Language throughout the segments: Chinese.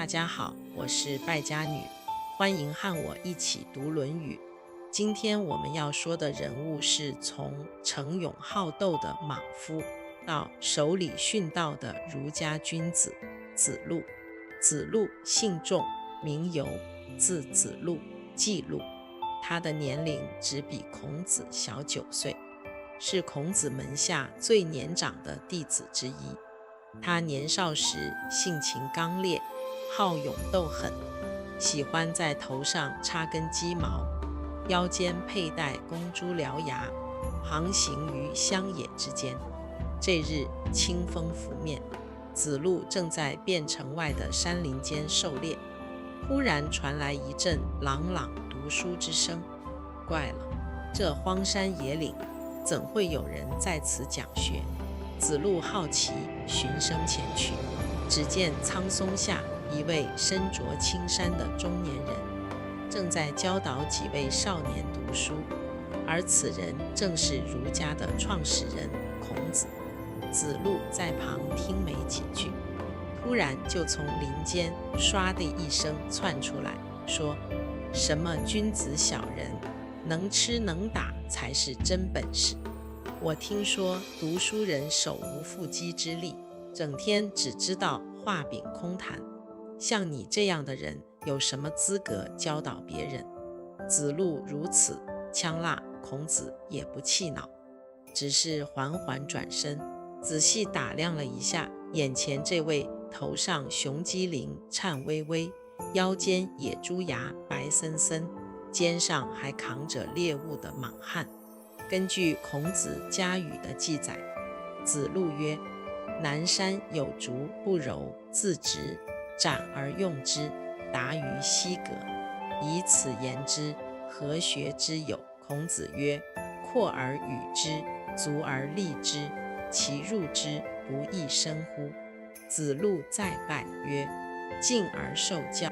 大家好，我是败家女，欢迎和我一起读《论语》。今天我们要说的人物是从逞勇好斗的莽夫到守礼训道的儒家君子子路。子路姓仲，名由，字子路，季路。他的年龄只比孔子小9岁，是孔子门下最年长的弟子之一。他年少时性情刚烈，好勇斗狠，喜欢在头上插根鸡毛，腰间佩戴公猪獠牙，航行于乡野之间。这日清风拂面，子路正在汴城外的山林间狩猎，忽然传来一阵朗朗读书之声。怪了，这荒山野岭怎会有人在此讲学？子路好奇，循声前去，只见苍松下一位身着青衫的中年人，正在教导几位少年读书，而此人正是儒家的创始人孔子。子路在旁听没几句，突然就从林间唰的一声窜出来，说：“什么君子小人，能吃能打才是真本事。我听说读书人手无缚鸡之力，整天只知道画饼空谈，像你这样的人有什么资格教导别人？”子路如此呛辣，孔子也不气恼，只是缓缓转身，仔细打量了一下眼前这位头上雄鸡翎颤巍巍，腰间野猪牙白森森，肩上还扛着猎物的莽汉。根据孔子家语的记载，子路曰：“南山有竹不柔自直，斩而用之，达于西阁。以此言之，何学之有？”孔子曰：“阔而与之，足而立之，其入之不亦深乎？”子路再拜曰：“敬而受教。”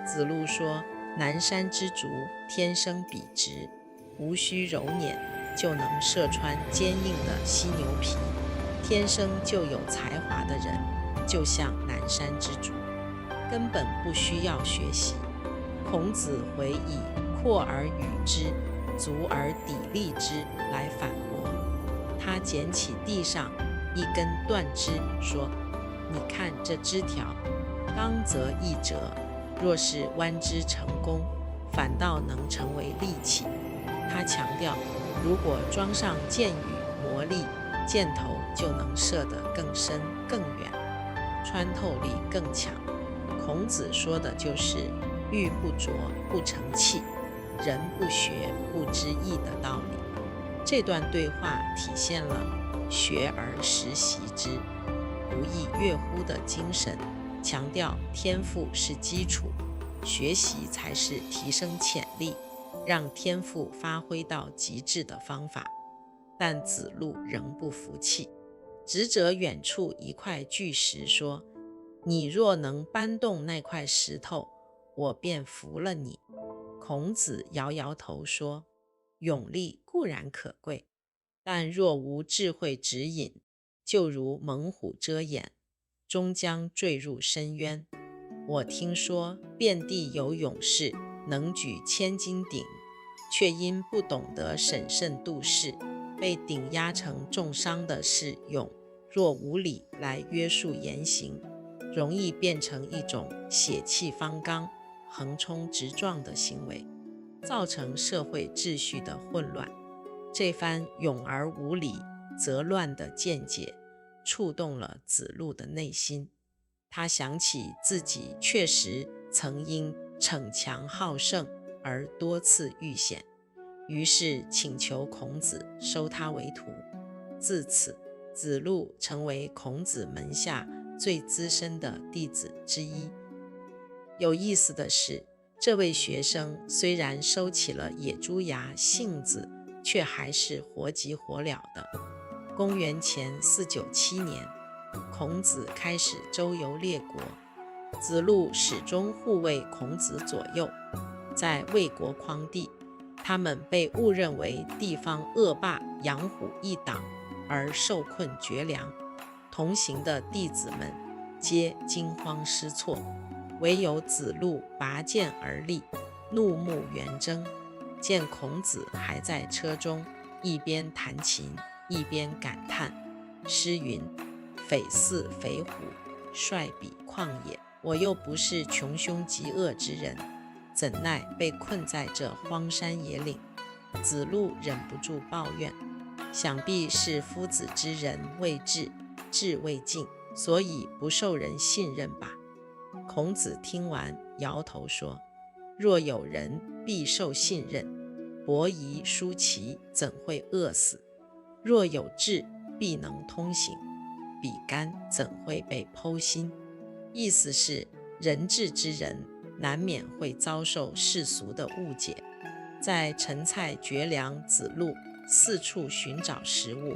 子路说：“南山之竹天生笔直，无需揉捻就能射穿坚硬的犀牛皮，天生就有才华的人，就像南山之竹，根本不需要学习。”孔子回以阔而与之，足而砥砺之来反驳。他捡起地上一根断枝，说：“你看这枝条，刚则易折，若是弯枝成弓，反倒能成为利器。”他强调，如果装上箭羽磨砺，箭头就能射得更深更远，穿透力更强。孔子说的就是玉不琢不成器，人不学不知义的道理。这段对话体现了学而时习之，不亦乐乎的精神，强调天赋是基础，学习才是提升潜力，让天赋发挥到极致的方法。但子路仍不服气，指着远处一块巨石说：“你若能搬动那块石头，我便服了你。”孔子摇摇头说：“勇力固然可贵，但若无智慧指引，就如猛虎遮眼，终将坠入深渊。我听说遍地有勇士能举千斤顶，却因不懂得审慎度事，被顶压成重伤的是勇，若无理来约束言行，容易变成一种血气方刚、横冲直撞的行为，造成社会秩序的混乱。”这番勇而无理则乱的见解触动了子路的内心。他想起自己确实曾因逞强好胜而多次遇险，于是请求孔子收他为徒。自此，子路成为孔子门下最资深的弟子之一。有意思的是，这位学生虽然收起了野猪牙，性子却还是活急活了的。公元前497年，孔子开始周游列国，子路始终护卫孔子左右。在魏国匡地，他们被误认为地方恶霸杨虎一党而受困绝粮，同行的弟子们皆惊慌失措。唯有子路拔剑而立，怒目圆睁，见孔子还在车中，一边弹琴，一边感叹。诗云：匪似肥虎，率彼旷野。我又不是穷凶极恶之人，怎奈被困在这荒山野岭？子路忍不住抱怨，想必是夫子之人未至，志未尽，所以不受人信任吧。孔子听完摇头说，若有人必受信任，伯夷叔齐怎会饿死？若有志必能通行，比干怎会被剖心？意思是人治之人难免会遭受世俗的误解。在陈蔡绝粮子路四处寻找食物，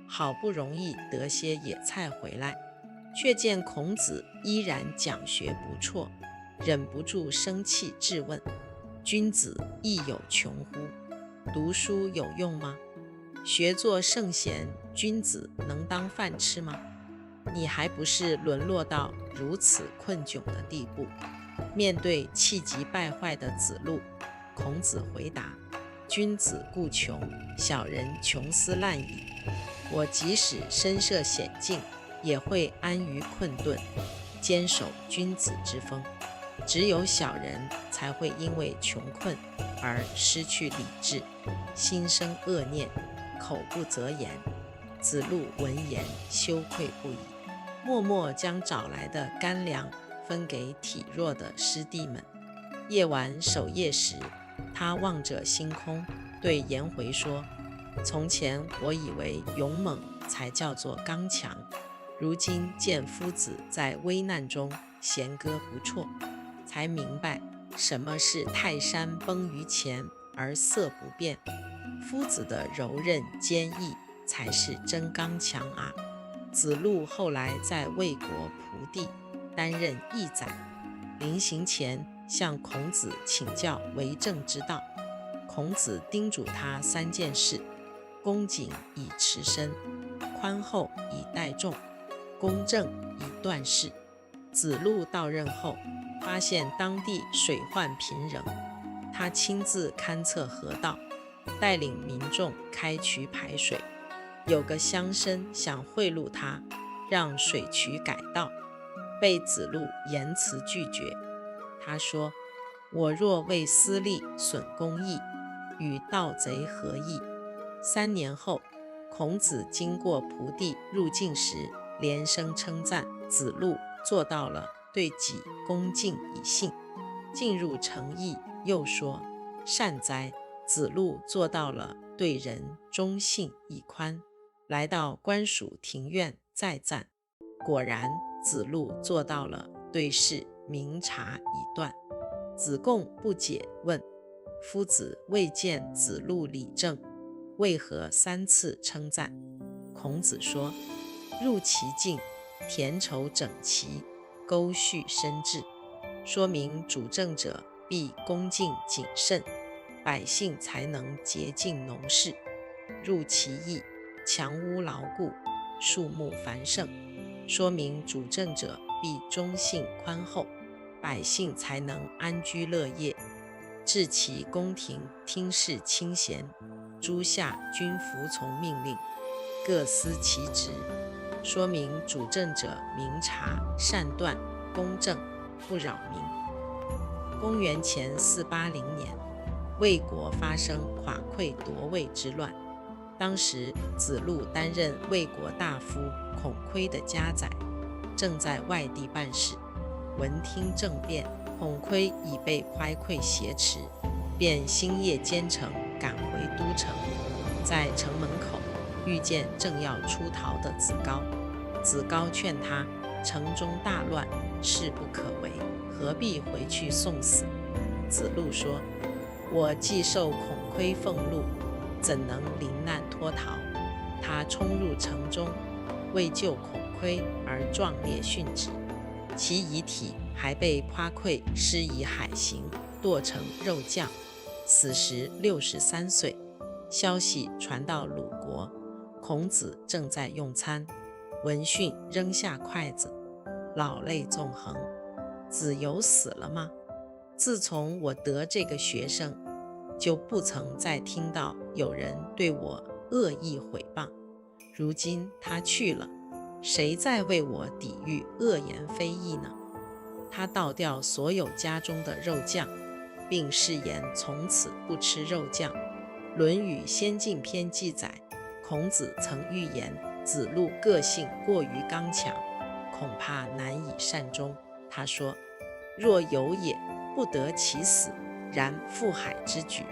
好不容易得些野菜回来，却见孔子依然讲学不辍，忍不住生气质问：君子亦有穷乎？读书有用吗？学做圣贤君子能当饭吃吗？你还不是沦落到如此困窘的地步？面对气急败坏的子路，孔子回答：君子固穷，小人穷斯滥矣。我即使身涉险境，也会安于困顿，坚守君子之风。只有小人才会因为穷困而失去理智，心生恶念，口不择言。子路闻言羞愧不已，默默将找来的干粮分给体弱的师弟们。夜晚守夜时，他望着星空，对颜回说：从前我以为勇猛才叫做刚强，如今见夫子在危难中弦歌不辍，才明白什么是泰山崩于前而色不变。夫子的柔韧坚毅才是真刚强啊！子路后来在魏国蒲地担任义宰，临行前向孔子请教为政之道。孔子叮嘱他3件事：恭谨以持身，宽厚以待众，公正以断事。子路到任后，发现当地水患频仍，他亲自勘测河道，带领民众开渠排水。有个乡绅想贿赂他，让水渠改道，被子路严词拒绝。他说：我若为私利损公义，与盗贼何异？3年后，孔子经过蒲地入境时，连声称赞子路做到了对己恭敬以信。进入城邑，又说：善哉，子路做到了对人忠信以宽。来到官署庭院，再赞：果然子路做到了对事明察以断。子贡不解问：夫子未见子路理政，为何3次称赞？孔子说：入其境，田畴整齐，沟序深致，说明主政者必恭敬谨慎，百姓才能洁净农事。入其意，墙屋牢固，树木繁盛，说明主政者必忠信宽厚，百姓才能安居乐业。治其宫廷，听事清闲，诸下均服从命令，各司其职，说明主政者明察善断，公正，不扰民。公元前480年，魏国发生垮溃夺位之乱，当时子路担任魏国大夫孔亏的家宰，正在外地办事。闻听政变，孔亏已被夸馈挟持，便星夜兼程赶回都城。在城门口遇见正要出逃的子高，子高劝他：城中大乱，事不可为，何必回去送死？子路说：我既受孔亏俸禄，怎能临难脱逃？他冲入城中，为救孔亏而壮烈殉职，其遗体还被夸馈施以海刑，剁成肉酱，死时63岁。消息传到鲁国，孔子正在用餐，闻讯扔下筷子，老泪纵横。子游死了吗？自从我得这个学生，就不曾再听到有人对我恶意毁谤。如今他去了，谁在为我抵御恶言非议呢？他倒掉所有家中的肉酱，并誓言从此不吃肉酱。《论语先进篇》记载，孔子曾预言子路个性过于刚强，恐怕难以善终。他说：若有也，不得其死，然复海之举。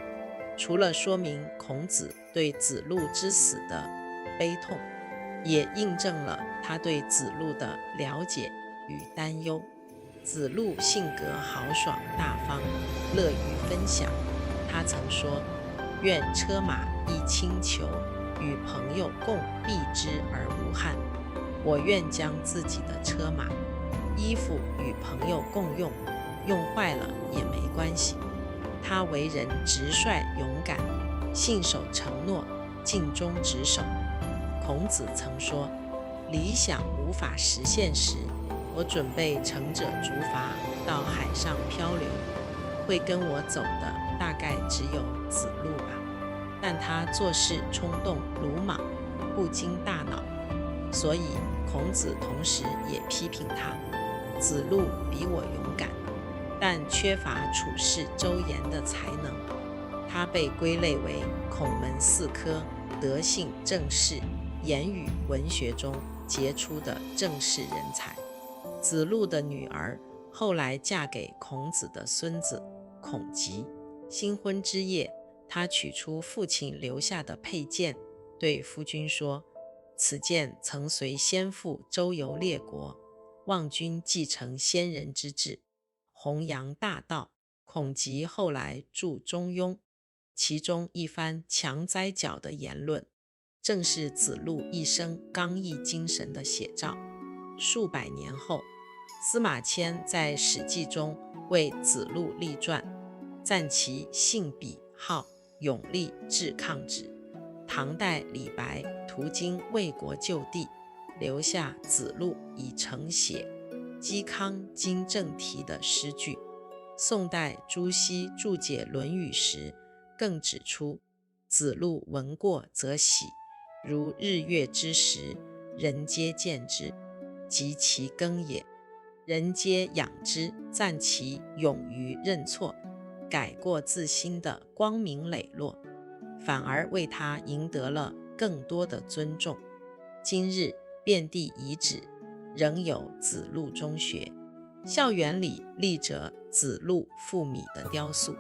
除了说明孔子对子路之死的悲痛，也印证了他对子路的了解与担忧。子路性格豪爽大方，乐于分享。他曾说：愿车马一轻裘，与朋友共避之而无憾。我愿将自己的车马、衣服与朋友共用，用坏了也没关系。他为人直率勇敢，信守承诺，尽忠职守。孔子曾说：理想无法实现时，我准备乘着竹筏到海上漂流，会跟我走的大概只有子路吧。但他做事冲动鲁莽，不经大脑，所以孔子同时也批评他：子路比我勇敢，但缺乏处事周延的才能。他被归类为孔门4科德性正士、言语文学中杰出的正士人才。子路的女儿后来嫁给孔子的孙子孔吉。新婚之夜，他取出父亲留下的佩剑，对夫君说：此剑曾随先父周游列国，望君继承先人之志，弘扬大道。孔吉后来著《中庸》，其中一番强摘角的言论，正是子路一生刚毅精神的写照。数百年后，司马迁在《史记》中为子路立传，赞其性笔好，勇力致抗旨。唐代李白途经魏国旧地，留下子路以成写嵇康经正题的诗句。宋代朱熹注解《论语》时更指出：子路闻过则喜，如日月之时，人皆见之，即其更也。人皆仰之，赞其勇于认错，改过自新的光明磊落，反而为他赢得了更多的尊重。今日遍地遗址，仍有子路中学，校园里立着子路赋米的雕塑。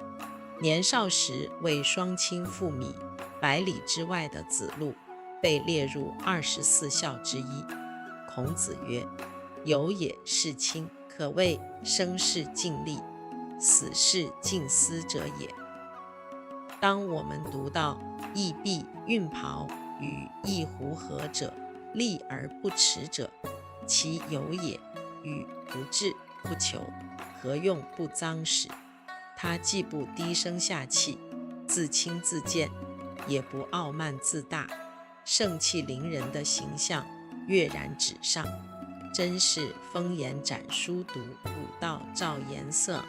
年少时为双亲赋米100里之外的子路，被列入24孝之一。孔子曰：有也事亲，可谓生事尽力，死事尽思者也。当我们读到缙臂运袍与缙狐貉者，利而不耻者，其有也，与不志不求，何用不脏时？他既不低声下气，自轻自贱，也不傲慢自大，盛气凌人的形象跃然纸上，真是风颜展书读，武道照颜色。